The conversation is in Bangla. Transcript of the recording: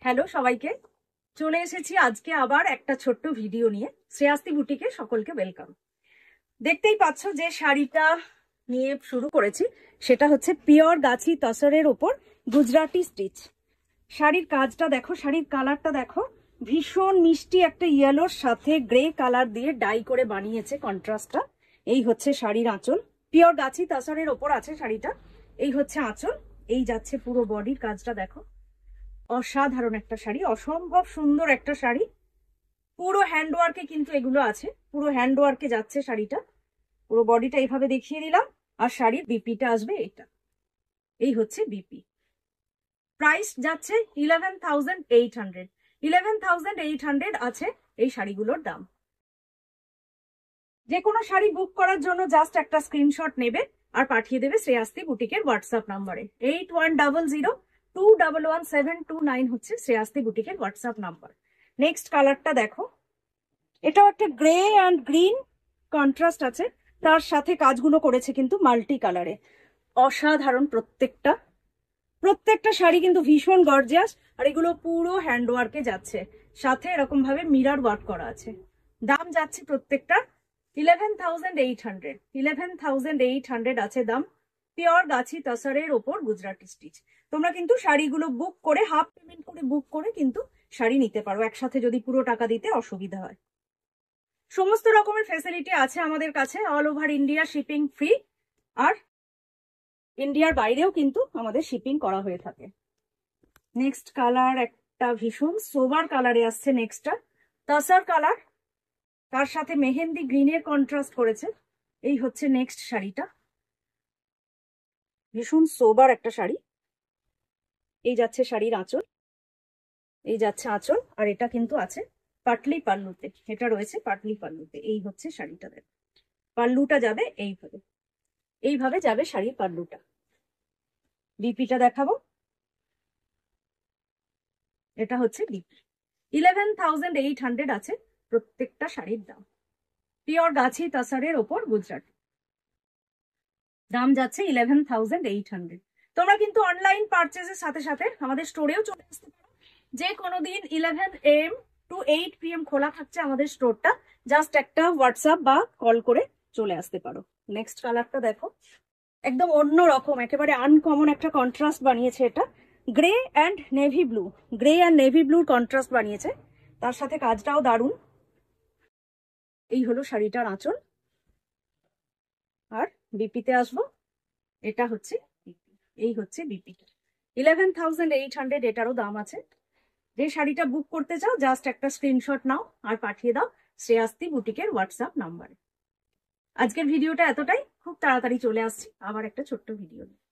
হ্যালো সবাইকে, চলে এসেছি আজকে আবার একটা ছোট্ট ভিডিও নিয়ে। শ্রেয়াস্তি বুটিকে সকলকে ওয়েলকাম। দেখতেই পাচ্ছ যে শাড়িটা নিয়ে শুরু করেছি, সেটা হচ্ছে পিওর গাছি তসরের ওপর গুজরাটি স্টিচ। শাড়ির কাজটা দেখো, শাড়ির কালারটা দেখো, ভীষণ মিষ্টি একটা ইয়েলোর সাথে গ্রে কালার দিয়ে ডাই করে বানিয়েছে কন্ট্রাস্টটা। এই হচ্ছে শাড়ির আঁচল, পিওর গাছি তসরের ওপর আছে শাড়িটা। এই হচ্ছে আঁচল, এই যাচ্ছে পুরো বডির কাজটা দেখো। অসাধারণ একটা শাড়ি, অসম্ভব সুন্দর একটা শাড়ি। পুরো হ্যান্ডওয়ার্কে কিন্তু এগুলো আছে, পুরো হ্যান্ডওয়ার্কে যাচ্ছে শাড়িটা। পুরো বডিটা এইভাবে দেখিয়ে দিলাম। আর শাড়ির বিপিটা আসবে এটা, এই হচ্ছে বিপি। প্রাইস যাচ্ছে 11,800। 11,800 আছে এই শাড়িগুলোর দাম। যে কোনো শাড়ি বুক করার জন্য জাস্ট একটা স্ক্রিনশট নেবে আর পাঠিয়ে দেবে শ্রেয়াস্তি বুটিকের হোয়াটসঅ্যাপ নাম্বারে। 8100211729 হচ্ছে শ্রেয়াস্তি বুটিকের হোয়াটসঅ্যাপ নাম্বার। নেক্সট কালারটা দেখো, এটাও একটা গ্রে অ্যান্ড গ্রিন কন্ট্রাস্ট আছে, তার সাথে কাজগুলো করেছে কিন্তু মাল্টি কালারে। অসাধারণ প্রত্যেকটা শাড়ি কিন্তু ভীষণ গর্জিয়াস। আর এগুলো পুরো হ্যান্ডওয়ার্কে যাচ্ছে, সাথে এরকম ভাবে মিরর ওয়ার্ক করা আছে। দাম যাচ্ছে প্রত্যেকটা 11,800। 11,800 আছে দাম। পিওর গাছি তসরের ওপর গুজরাটি স্টিচ। তোমরা কিন্তু শাড়িগুলো বুক করে, হাফ পেমেন্ট করে বুক করে কিন্তু শাড়ি নিতে পারো, একসাথে যদি পুরো টাকা দিতে অসুবিধা হয়। সমস্ত রকমের ফেসিলিটি আছে আমাদের কাছে, all over India shipping free. আর ইন্ডিয়ার বাইরেও কিন্তু আমাদের শিপিং করা হয়ে থাকে। নেক্সট কালার একটা ভীষণ সোবার কালারে আসছে। নেক্সটটা তসর কালার, তার সাথে মেহেন্দি গ্রিনের কন্ট্রাস্ট করেছে। এই হচ্ছে নেক্সট শাড়িটা, ভীষণ সোবার একটা শাড়ি। এই যাচ্ছে শাড়ির আঁচল, এই যাচ্ছে আঁচল। আর এটা কিন্তু আছে পাটলি পাল্লুতে, এটা রয়েছে পাটলি পাল্লুতে। এই হচ্ছে শাড়িটা, দেখো পাল্লুটা যাবে এইভাবে, এইভাবে যাবে শাড়ির পাল্লুটা। বিপিটা দেখাবো, এটা হচ্ছে বিপি। 11,800 আছে প্রত্যেকটা শাড়ির দাম। পিওর গাছি তসরের ওপর গুজরাটি, দাম যাচ্ছে 11,800। তোমরা কিন্তু অনলাইন পারচেজের সাথে সাথে আমাদের স্টোরেও চলে আসতে পারো। যে কোনো দিন 11 AM to 8 PM খোলা থাকছে আমাদের স্টোরটা। জাস্ট একটা হোয়াটসঅ্যাপ বা কল করে চলে আসতে পারো। নেক্সট কালারটা দেখো, একদম অন্য রকম, একেবারে আনকমন একটা কন্ট্রাস্ট বানিয়েছে এটা। Grey and navy blue, grey and navy ব্লুর কন্ট্রাস্ট বানিয়েছে, তার সাথে কাজটাও দারুণ। এই হলো শাড়িটার আঁচল। আর বিপিতে আসবো, এটা হচ্ছে বিপি, এই হচ্ছে বিপি। 11,800 এটারও দাম আছে। যে শাড়িটা বুক করতে চাও জাস্ট একটা স্ক্রিনশট নাও আর পাঠিয়ে দাও শ্রেয়াস্তি বুটিকের হোয়াটসঅ্যাপ নাম্বারে। আজকের ভিডিওটা এতটাই, খুব তাড়াতাড়ি চলে আসছি আবার একটা ছোট্ট ভিডিও নিয়ে।